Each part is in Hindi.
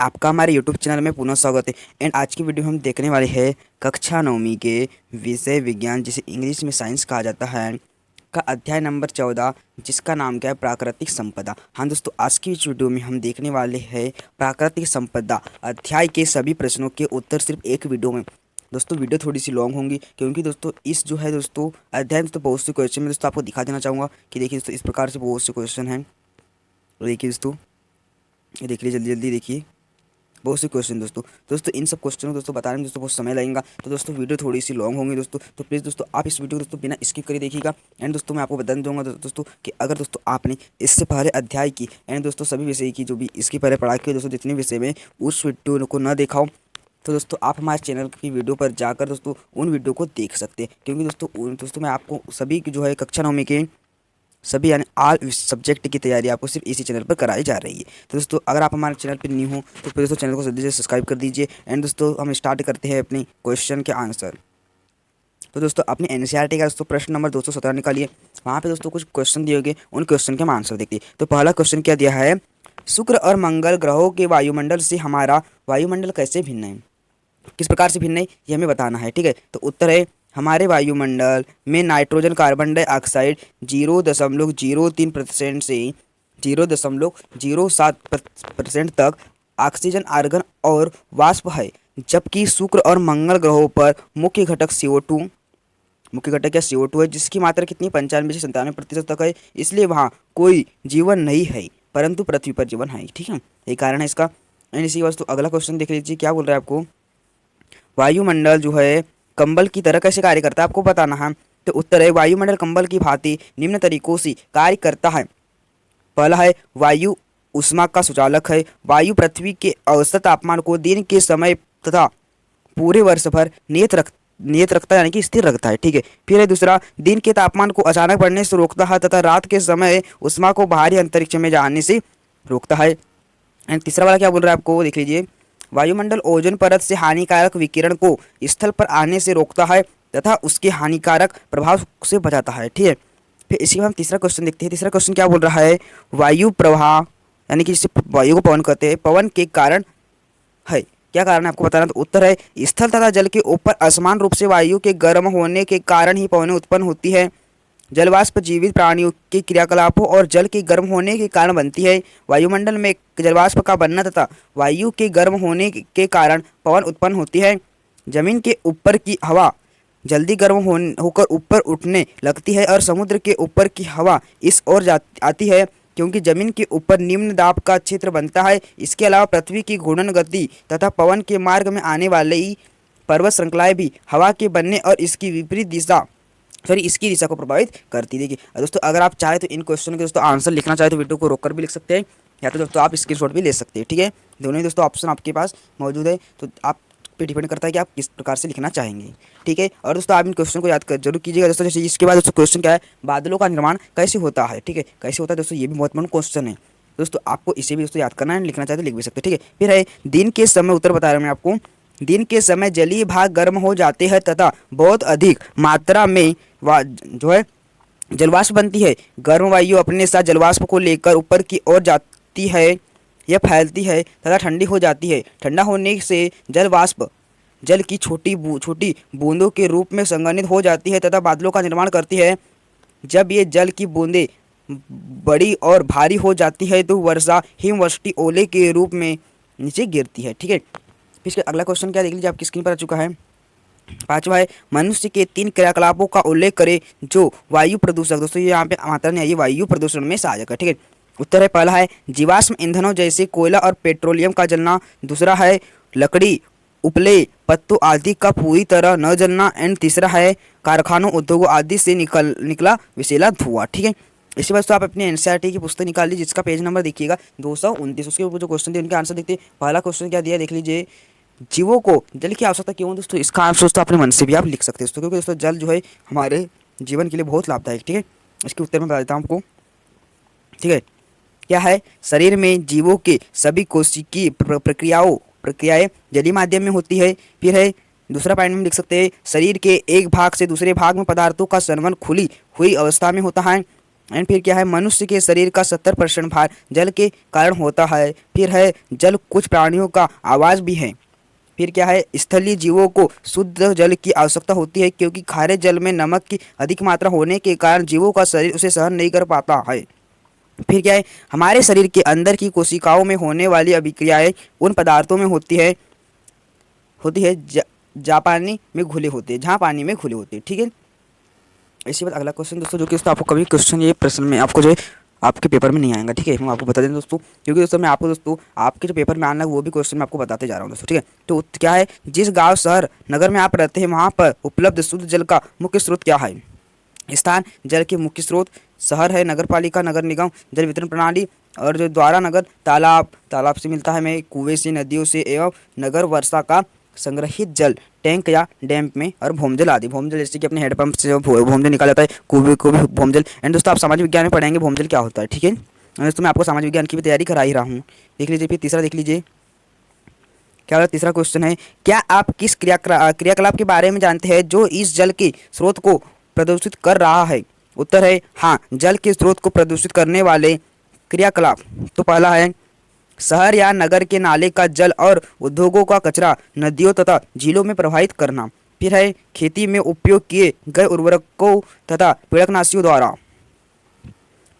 आपका हमारे यूट्यूब चैनल में पुनः स्वागत है। एंड आज की वीडियो हम देखने वाले हैं कक्षा 9वीं के विषय विज्ञान, जिसे इंग्लिश में साइंस कहा जाता है, का अध्याय नंबर 14, जिसका नाम क्या है, प्राकृतिक संपदा। हाँ दोस्तों, आज की इस वीडियो में हम देखने वाले हैं प्राकृतिक संपदा अध्याय के सभी प्रश्नों के उत्तर सिर्फ एक वीडियो में। दोस्तों वीडियो थोड़ी सी लॉन्ग होंगी, क्योंकि दोस्तों इस जो है दोस्तों अध्याय में बहुत से क्वेश्चन में दोस्तों आपको दिखा देना चाहूँगा कि देखिए दोस्तों इस प्रकार से बहुत से क्वेश्चन हैं। देखिए दोस्तों, ये देख लीजिए, जल्दी जल्दी देखिए, बहुत से क्वेश्चन दोस्तों इन सब क्वेश्चनों को दोस्तों बताने में दोस्तों बहुत समय लगेगा, तो दोस्तों वीडियो थोड़ी सी लॉन्ग होंगी दोस्तों। तो प्लीज़ दोस्तों आप इस वीडियो को दोस्तों बिना स्किप करे देखिएगा। एंड दोस्तों मैं आपको बता दूंगा दोस्तों कि अगर दोस्तों आपने इससे पहले अध्याय की एंड दोस्तों सभी विषय की जो भी इसके पहले पढ़ाई की दोस्तों जितने विषय में उस वीडियो को न देखा हो, तो दोस्तों आप हमारे चैनल की वीडियो पर जाकर दोस्तों उन वीडियो को देख सकते हैं। क्योंकि दोस्तों मैं आपको सभी जो है कक्षा 9वीं के सभी यानी ऑल सब्जेक्ट की तैयारी आपको सिर्फ इसी चैनल पर कराई जा रही है। तो दोस्तों अगर आप हमारे चैनल पर न्यू हो तो फिर दोस्तों चैनल को जल्दी से सब्सक्राइब कर दीजिए। एंड दोस्तों हम स्टार्ट करते हैं अपने क्वेश्चन के आंसर। तो दोस्तों अपने एनसीईआरटी का दोस्तों प्रश्न नंबर 217 निकालिए। वहाँ पे दोस्तों कुछ क्वेश्चन दिए गए, उन क्वेश्चन के हम आंसर देखिए। तो पहला क्वेश्चन क्या दिया है, शुक्र और मंगल ग्रहों के वायुमंडल से हमारा वायुमंडल कैसे भिन्न है, किस प्रकार से भिन्न है ये हमें बताना है। ठीक है, तो उत्तर है हमारे वायुमंडल में नाइट्रोजन कार्बन डाइऑक्साइड 0.03% से 0.07% तक, ऑक्सीजन आर्गन और वाष्प है, जबकि शुक्र और मंगल ग्रहों पर मुख्य घटक CO2 या CO2 है, जिसकी मात्रा कितनी 95 से 97% तक है। इसलिए वहाँ कोई जीवन नहीं है, परंतु पृथ्वी पर जीवन है। ठीक है, यही कारण है इसका। एंड इसी वस्तु अगला क्वेश्चन देख लीजिए, क्या बोल रहा है आपको, वायुमंडल जो है कंबल की तरह कैसे कार्य करता है, आपको बताना है। तो उत्तर है वायुमंडल कंबल की भांति निम्न तरीकों से कार्य करता है। पहला है वायु ऊष्मा का सुचालक है। वायु पृथ्वी के औसत तापमान को दिन के समय तथा पूरे वर्ष भर नियत रखता है, यानी कि स्थिर रखता है। ठीक है, फिर है दूसरा, दिन के तापमान को अचानक बढ़ने से रोकता है तथा रात के समय ऊष्मा को बाहरी अंतरिक्ष में जाने से रोकता है। एंड तीसरा वाला क्या बोल रहा है आपको, देख लीजिए, वायुमंडल ओजोन परत से हानिकारक विकिरण को स्थल पर आने से रोकता है तथा उसके हानिकारक प्रभाव से बचाता है। ठीक है, फिर इसी में हम तीसरा क्वेश्चन देखते हैं। तीसरा क्वेश्चन क्या बोल रहा है, वायु प्रवाह, यानी कि जिसे वायु को पवन कहते हैं, पवन के कारण है, क्या कारण है आपको बताना। तो उत्तर है स्थल तथा जल के ऊपर असमान रूप से वायु के गर्म होने के कारण ही पवनें उत्पन्न होती है। जलवाष्प जीवित प्राणियों के क्रियाकलापों और जल के गर्म होने के कारण बनती है। वायुमंडल में जलवाष्प का बनना तथा वायु के गर्म होने के कारण पवन उत्पन्न होती है। जमीन के ऊपर की हवा जल्दी गर्म होकर ऊपर उठने लगती है और समुद्र के ऊपर की हवा इस ओर आती है, क्योंकि जमीन के ऊपर निम्न दाब का क्षेत्र बनता है। इसके अलावा पृथ्वी की घूर्णन गति तथा पवन के मार्ग में आने वाली पर्वत श्रृंखलाएं भी हवा के बनने और इसकी विपरीत दिशा इसकी दिशा को प्रभावित करती। देखिए दोस्तों, अगर आप चाहे तो इन क्वेश्चन के दोस्तों आंसर लिखना चाहे तो वीडियो को रोककर भी लिख सकते हैं, या तो दोस्तों आप स्क्रीनशॉट भी ले सकते हैं। ठीक है, दोनों ही दोस्तों ऑप्शन आपके पास मौजूद है, तो आप पे डिपेंड करता है कि आप किस प्रकार से लिखना चाहेंगे। ठीक है, और दोस्तों आप इन क्वेश्चन को याद कर जरूर कीजिएगा दोस्तों। जैसे इसके बाद दोस्तों क्वेश्चन क्या है, बादलों का निर्माण कैसे होता है। ठीक है, कैसे होता है दोस्तों, ये भी महत्वपूर्ण क्वेश्चन है दोस्तों, आपको इसे भी दोस्तों याद करना है, लिखना चाहे तो लिख भी सकते हैं। ठीक है, फिर है दिन के समय, उत्तर बता रहा हूँ मैं आपको, दिन के समय जलीय भाग गर्म हो जाते हैं तथा बहुत अधिक मात्रा में जो है जलवाष्प बनती है। गर्म वायु अपने साथ जलवाष्प को लेकर ऊपर की ओर जाती है, यह फैलती है तथा ठंडी हो जाती है। ठंडा होने से जलवाष्प जल की छोटी बूंदों के रूप में संघनित हो जाती है तथा बादलों का निर्माण करती है। जब ये जल की बूंदें बड़ी और भारी हो जाती है तो वर्षा हिमवृष्टि ओले के रूप में नीचे गिरती है। ठीक है, फिर अगला क्वेश्चन क्या देख लीजिए, आपकी स्क्रीन पर आ चुका है। पांचवा है मनुष्य के 3 क्रियाकलापों का उल्लेख करें जो वायु प्रदूषक, दोस्तों ये यहाँ पे मात्रा नहीं आई, वायु प्रदूषण में सहायक है। ठीक है, उत्तर है पहला है जीवाश्म ईंधनों जैसे कोयला और पेट्रोलियम का जलना। दूसरा है लकड़ी, उपले, पत्तों आदि का पूरी तरह न जलना। एंड तीसरा है कारखानों, उद्योगों आदि से निकला विषैला धुआं। ठीक है, इसी वजह से आप अपने एनसीईआरटी की पुस्तक निकाल लीजिए, जिसका पेज नंबर देखिएगा 229। उसके ऊपर जो क्वेश्चन दिए उनके आंसर देखते हैं। पहला क्वेश्चन क्या दिया देख लीजिए, जीवों को जल की आवश्यकता क्यों दोस्तों, इसका आंसर दोस्तों अपने मन से भी आप लिख सकते हैं दोस्तों, क्योंकि दोस्तों जल जो है हमारे जीवन के लिए बहुत लाभदायक। ठीक है, इसके उत्तर में बता देता हूँ आपको। ठीक है, क्या है, शरीर में जीवों के सभी कोशिकीय प्रक्रियाएं जलीय माध्यम में होती है। फिर है दूसरा पॉइंट में लिख सकते हैं, शरीर के एक भाग से दूसरे भाग में पदार्थों का संवहन खुली हुई अवस्था में होता है। एंड फिर क्या है, मनुष्य के शरीर का 70% भार जल के कारण होता है। फिर है, जल कुछ प्राणियों का आवाज़ भी है। फिर क्या है, स्थलीय जीवों को शुद्ध जल की आवश्यकता होती है क्योंकि खारे जल में नमक की अधिक मात्रा होने के कारण जीवों का शरीर उसे सहन नहीं कर पाता है। फिर क्या है, हमारे शरीर के अंदर की कोशिकाओं में होने वाली अभिक्रियाएं उन पदार्थों में होती है जहाँ पानी में घुले होते हैं, ठीक है। इसी बात अगला क्वेश्चन दोस्तों, जो कि दोस्तों आपको कभी क्वेश्चन ये प्रश्न में आपको जो है आपके पेपर में नहीं आएगा, ठीक है। मैं आपको बता दें दोस्तों, क्योंकि दोस्तों मैं आपको दोस्तों आपके जो पेपर में आना है वो भी क्वेश्चन मैं आपको बताते जा रहा हूँ दोस्तों, ठीक है। तो क्या है, जिस गांव शहर नगर में आप रहते हैं वहाँ पर उपलब्ध शुद्ध जल का मुख्य स्रोत क्या है। स्थान जल के मुख्य स्रोत शहर है, नगर पालिका, नगर निगम, जल वितरण प्रणाली, और जो द्वारा नगर तालाब से मिलता है, हमें कुएं से, नदियों से, एवं नगर वर्षा का संग्रहित जल टैंक या डैम में, और भूमजल आदि। भूमजल जैसे कि अपने हेडपंप से भूमजल निकाला जाता है, कुएं को भी भूमजल। एंड दोस्तों आप सामाजिक विज्ञान में पढ़ेंगे भूमजल क्या होता है, ठीक है। दोस्तों मैं आपको सामाजिक विज्ञान की भी तैयारी करा ही रहा हूँ। देख लीजिए, फिर तीसरा देख लीजिए क्या होगा। तीसरा क्वेश्चन है, क्या आप किस क्रियाकलाप के बारे में जानते हैं जो इस जल के स्रोत को प्रदूषित कर रहा है। उत्तर है हाँ, जल के स्रोत को प्रदूषित करने वाले क्रियाकलाप। तो पहला है, शहर या नगर के नाले का जल और उद्योगों का कचरा नदियों तथा झीलों में प्रवाहित करना। फिर है, खेती में उपयोग किए गए उर्वरकों तथा पीड़कनाशियों द्वारा।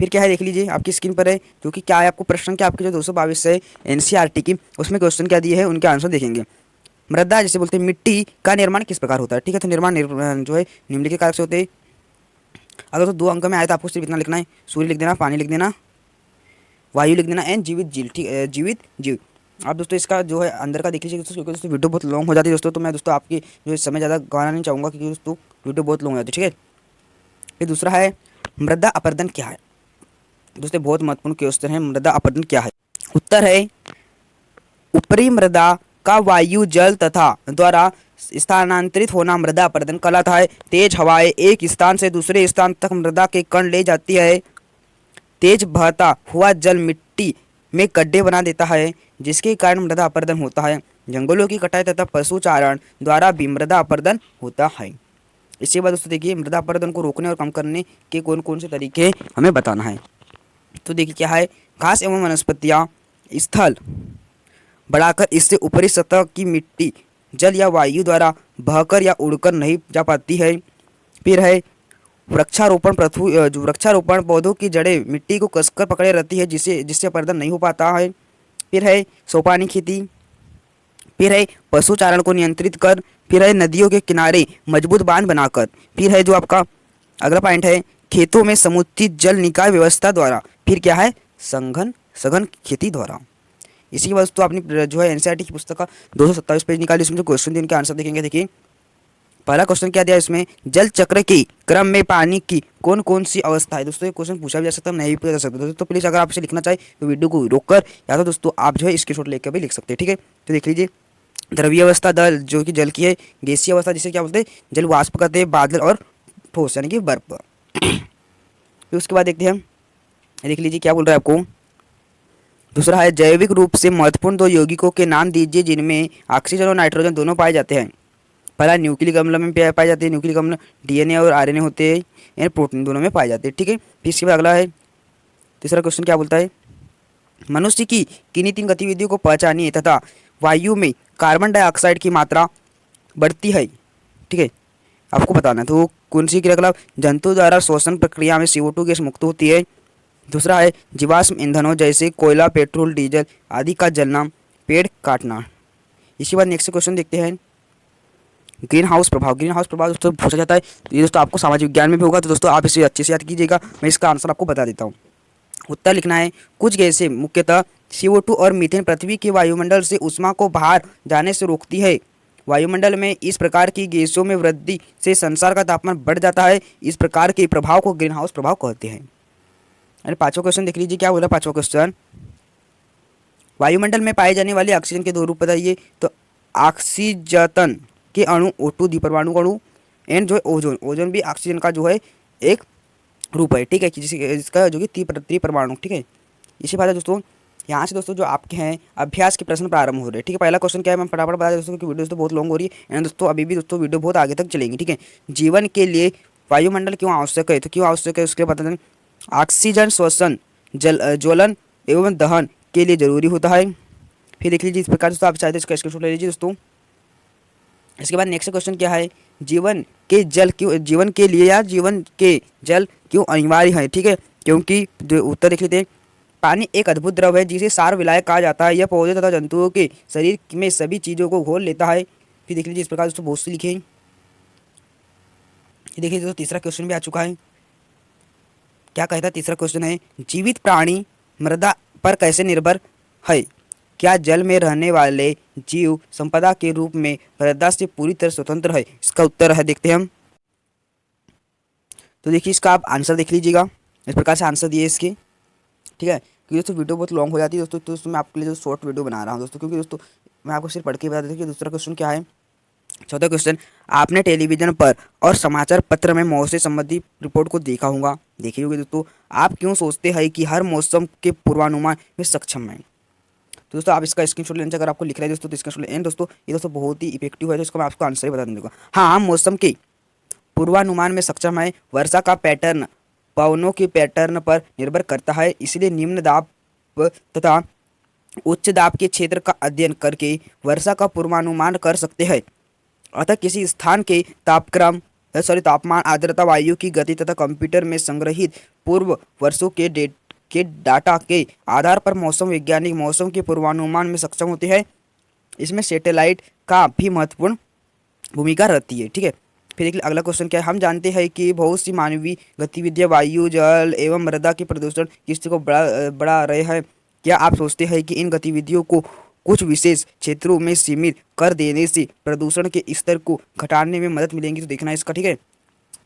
फिर क्या है, देख लीजिए आपकी स्क्रीन पर है, जो कि क्या है आपको प्रश्न, क्या आपके जो 222 है एनसीईआरटी की, उसमें क्वेश्चन क्या दिए हैं उनके आंसर देखेंगे। मृदा जैसे बोलते हैं, मिट्टी का निर्माण किस प्रकार होता है, ठीक है। तो निर्माण जो है निम्नलिखित कारक से होते हैं। अगर तो 2 अंक में आए तो आपको सिर्फ इतना लिखना है, सूर्य लिख देना, पानी लिख देना, वायु लिख देना, एंड जीवित जीव, ठीक है, जीवित जीव। आप दोस्तों इसका जो है अंदर का देख लीजिए दोस्तों, क्योंकि दोस्तों वीडियो बहुत लॉन्ग हो जाती है दोस्तों, तो मैं दोस्तों आपकी जो समय ज़्यादा गंवाना नहीं चाहूँगा, क्योंकि दोस्तों वीडियो बहुत लॉन्ग हो जाती है, ठीक है। फिर दूसरा है, मृदा अपरदन क्या है। दोस्तों बहुत महत्वपूर्ण क्वेश्चन है, मृदा अपरदन क्या है। उत्तर है, ऊपरी मृदा का वायु जल तथा द्वारा स्थानांतरित होना मृदा अपरदन कहलाता है। तेज हवाएं एक स्थान से दूसरे स्थान तक मृदा के कण ले जाती है। तेज बहता हुआ जल मिट्टी में गड्ढे बना देता है, जिसके कारण मृदा अपरदन होता है। जंगलों की कटाई तथा पशुचारण द्वारा भी मृदा अपरदन होता है। इसके बाद दोस्तों देखिए, मृदा अपरदन को रोकने और कम करने के कौन कौन से तरीके हमें बताना है। तो देखिए क्या है, घास एवं वनस्पतियाँ स्थल बढ़ाकर इससे ऊपरी सतह की मिट्टी जल या वायु द्वारा बहकर या उड़कर नहीं जा पाती है। फिर है, वृक्षारोपण पौधों की जड़ें मिट्टी को कसकर पकड़े रहती है, जिससे अपरदन नहीं हो पाता है। फिर है, सोपानी खेती। फिर है, पशुचारण को नियंत्रित कर। फिर है, नदियों के किनारे मजबूत बांध बनाकर। फिर है जो आपका अगला पॉइंट है, खेतों में समुचित जल निकाय व्यवस्था द्वारा। फिर क्या है, सघन खेती द्वारा। इसी के बाद तो आपने जो है एनसीईआरटी की पुस्तक का 227 पेज निकाली, इसमें जो क्वेश्चन दिए उनके आंसर देखेंगे। देखिए पहला क्वेश्चन क्या दिया इसमें, जल चक्र के क्रम में पानी की कौन कौन सी अवस्था है। दोस्तों ये क्वेश्चन पूछा भी जा सकता है, नहीं भी पूछा जा सकता। दोस्तों प्लीज़ अगर आप इसे लिखना चाहे तो वीडियो को रोककर या तो दोस्तों आप जो है स्क्रीनशॉट लेकर भी लिख सकते हैं, ठीक है। तो देख लीजिए, द्रवीय अवस्था दल जो कि जल की है, गैसीय अवस्था जिसे क्या बोलते हैं, जल वाष्प कहते हैं, बादल, और ठोस यानी कि बर्फ। फिर उसके बाद देखते हैं, देख लीजिए क्या बोल रहा है आपको। दूसरा है, जैविक रूप से महत्वपूर्ण 2 यौगिकों के नाम दीजिए जिनमें ऑक्सीजन और नाइट्रोजन दोनों पाए जाते हैं। पहला न्यूक्लिक अम्ल में पाए जाते हैं, न्यूक्लिक अम्ल डीएनए और आरएनए होते हैं, यानी प्रोटीन दोनों में पाए जाते हैं, ठीक है। फिर इसके बाद अगला है, तीसरा क्वेश्चन क्या बोलता है, मनुष्य की किन्हीं 3 गतिविधियों को पहचानिए तथा वायु में कार्बन डाइऑक्साइड की मात्रा बढ़ती है, ठीक है, आपको बताना है। तो कौन सी क्रियाकलाप, जंतु द्वारा श्वसन प्रक्रिया में CO2 गैस मुक्त होती है। दूसरा है, जीवाश्म ईंधनों जैसे कोयला, पेट्रोल, डीजल आदि का जलना, पेड़ काटना। इसके बाद नेक्स्ट क्वेश्चन देखते हैं, ग्रीन हाउस प्रभाव। ग्रीन हाउस प्रभाव दोस्तों पूछा जाता है, ये दोस्तों आपको सामाजिक विज्ञान में भी होगा, तो दोस्तों आप इसे अच्छे से याद कीजिएगा। मैं इसका आंसर आपको बता देता हूँ। उत्तर लिखना है, कुछ गैसें मुख्यतः CO2 और मीथेन पृथ्वी के वायुमंडल से ऊष्मा को बाहर जाने से रोकती है। वायुमंडल में इस प्रकार की गैसों में वृद्धि से संसार का तापमान बढ़ जाता है। इस प्रकार के प्रभाव को ग्रीन हाउस प्रभाव कहते हैं। अरे पांचवा क्वेश्चन देख लीजिए क्या बोला। पांचवा क्वेश्चन, वायुमंडल में पाए जाने वाले ऑक्सीजन के 2 रूप बताइए। तो ऑक्सीजन के अणु O2 द्विपरमाणु अणु, एंड जो है ओजोन भी ऑक्सीजन का जो है एक रूप है, ठीक है, जिसका जो कि त्रिपरमाणु, ठीक है। इसी बात है दोस्तों, यहाँ से दोस्तों जो आपके हैं अभ्यास के प्रश्न प्रारंभ हो रहे हैं, ठीक है। पहला क्वेश्चन क्या है, मैं फटाफट बता दें दोस्तों, क्योंकि वीडियो दोस्तों बहुत लॉन्ग हो रही है, एंड दोस्तों अभी भी दोस्तों वीडियो बहुत आगे तक चलेंगी, ठीक है। जीवन के लिए वायुमंडल क्यों आवश्यक है, तो क्यों आवश्यक है उसके बता दें। ऑक्सीजन श्वसन ज्वलन एवं दहन के लिए जरूरी होता है। फिर देख लीजिए इस प्रकार दोस्तों, आप चाहते हैं इसका स्क्रीनशॉट ले लीजिए दोस्तों। इसके बाद नेक्स्ट क्वेश्चन क्या है, जीवन के लिए या जीवन के जल क्यों अनिवार्य है। ठीक है, क्योंकि जो उत्तर देख लेते हैं, पानी एक अद्भुत द्रव है जिसे सार विलायक कहा जाता है। यह पौधे तथा जंतुओं के शरीर में सभी चीज़ों को घोल लेता है। फिर देख लीजिए इस प्रकार दोस्तों बहुत से लिखे हैं। देखिए दोस्तों तीसरा क्वेश्चन भी आ चुका है। क्या कहता है तीसरा क्वेश्चन है, जीवित प्राणी मृदा पर कैसे निर्भर है। क्या जल में रहने वाले जीव संपदा के रूप में मृदा से पूरी तरह स्वतंत्र है। इसका उत्तर है, देखते हैं हम। तो देखिए इसका आप आंसर देख लीजिएगा, इस प्रकार से आंसर दिए इसके। ठीक है, क्योंकि दोस्तों वीडियो बहुत लॉन्ग हो जाती है दोस्तों, तो दोस्तों मैं आपके लिए जो शॉर्ट वीडियो बना रहा हूँ दोस्तों, क्योंकि दोस्तों मैं आपको सिर्फ पढ़ के बता देता हूँ कि दूसरा क्वेश्चन क्या है। चौथा क्वेश्चन, आपने टेलीविजन पर और समाचार पत्र में मौसम संबंधी रिपोर्ट को देखा होगा, देखी होगी दोस्तों। आप क्यों सोचते हैं कि हर मौसम के पूर्वानुमान में सक्षम है। तो दोस्तों आप इसका स्क्रीनशॉट लेना चाहिए, अगर आपको लिख रहा है दोस्तों तो स्क्रीनशॉट लें। दोस्तों ये दोस्तों बहुत ही इफेक्टिव है, तो इसको मैं आपको आंसर ही बता दूंगा। हाँ, हम मौसम के पूर्वानुमान में सक्षम है। वर्षा का पैटर्न पवनों के पैटर्न पर निर्भर करता है, इसलिए निम्न दाब तथा उच्च दाब के क्षेत्र का अध्ययन करके वर्षा का पूर्वानुमान कर सकते हैं। अतः किसी स्थान के तापमान, आर्द्रता, वायु की गति तथा कंप्यूटर में संग्रहित पूर्व वर्षों के डाटा के आधार पर मौसम वैज्ञानिक मौसम के पूर्वानुमान में सक्षम होते हैं। इसमें सैटेलाइट का भी महत्वपूर्ण भूमिका रहती है। ठीक है, फिर एक अगला क्वेश्चन क्या है, हम जानते हैं कि बहुत सी मानवीय गतिविधियां वायु, जल एवं मृदा के प्रदूषण की स्थिति को बढ़ा रहे हैं। क्या आप सोचते हैं कि इन गतिविधियों को कुछ विशेष क्षेत्रों में सीमित कर देने से प्रदूषण के स्तर को घटाने में मदद मिलेगी। तो देखना है इसका। ठीक है,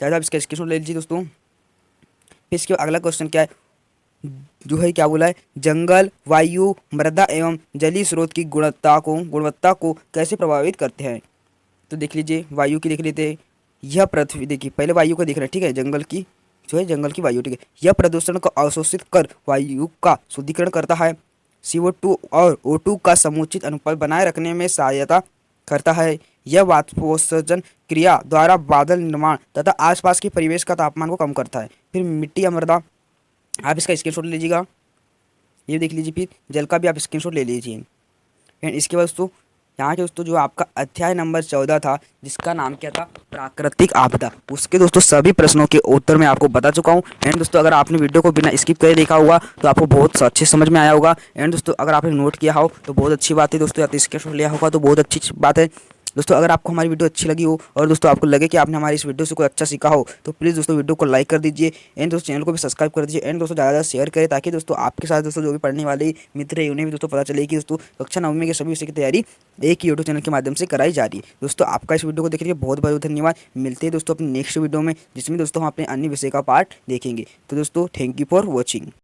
चाहे आप इसका स्क्रीनशॉट ले लीजिए दोस्तों। फिर इसके अगला क्वेश्चन क्या है, जो है क्या बोला है, जंगल, वायु, मृदा एवं जलीय स्रोत की गुणवत्ता को कैसे प्रभावित करते हैं। तो देख लीजिए वायु की देख लेते हैं। यह पृथ्वी, देखिए पहले वायु का देख रहे हैं। ठीक है, जंगल की जो है जंगल की वायु। ठीक है, यह प्रदूषण को अवशोषित कर वायु का शुद्धिकरण करता है। CO2 और O2 का समुचित अनुपात बनाए रखने में सहायता करता है। यह वाष्पोत्सर्जन क्रिया द्वारा बादल निर्माण तथा आसपास के परिवेश का तापमान को कम करता है। फिर मिट्टी या मृदा, आप इसका स्क्रीनशॉट ले लीजिएगा, ये देख लीजिए। फिर जल का भी आप स्क्रीनशॉट ले लीजिए। एंड इसके बाद दोस्तों यहाँ के दोस्तों जो आपका अध्याय नंबर 14 था, जिसका नाम क्या था, प्राकृतिक आपदा, उसके दोस्तों सभी प्रश्नों के उत्तर मैं आपको बता चुका हूँ। एंड दोस्तों अगर आपने वीडियो को बिना स्किप करे देखा होगा तो आपको बहुत अच्छे समझ में आया होगा। एंड दोस्तों अगर आपने नोट किया हो तो बहुत अच्छी बात है दोस्तों, या तो स्क्रीनशॉट लिया होगा तो बहुत अच्छी बात है। दोस्तों अगर आपको हमारी वीडियो अच्छी लगी हो और दोस्तों आपको लगे कि आपने हमारी इस वीडियो से कोई अच्छा सीखा हो, तो प्लीज़ दोस्तों वीडियो को लाइक कर दीजिए। एंड दोस्तों चैनल को भी सब्सक्राइब कर दीजिए। एंड दोस्तों ज़्यादा शेयर करें, ताकि दोस्तों आपके साथ दोस्तों जो भी पढ़ने वाले मित्र हैं उन्हें भी दोस्तों पता चले कि दोस्तों कक्षा 9वीं के सभी विषय की तैयारी एक ही यूट्यूब चैनल के माध्यम से कराई जा रही है। दोस्तों आपका इस वीडियो को देखने के लिए बहुत बहुत धन्यवाद। मिलते हैं दोस्तों अपने नेक्स्ट वीडियो में, जिसमें दोस्तों हम अपने अन्य विषय का पार्ट देखेंगे। तो दोस्तों थैंक यू फॉर वॉचिंग।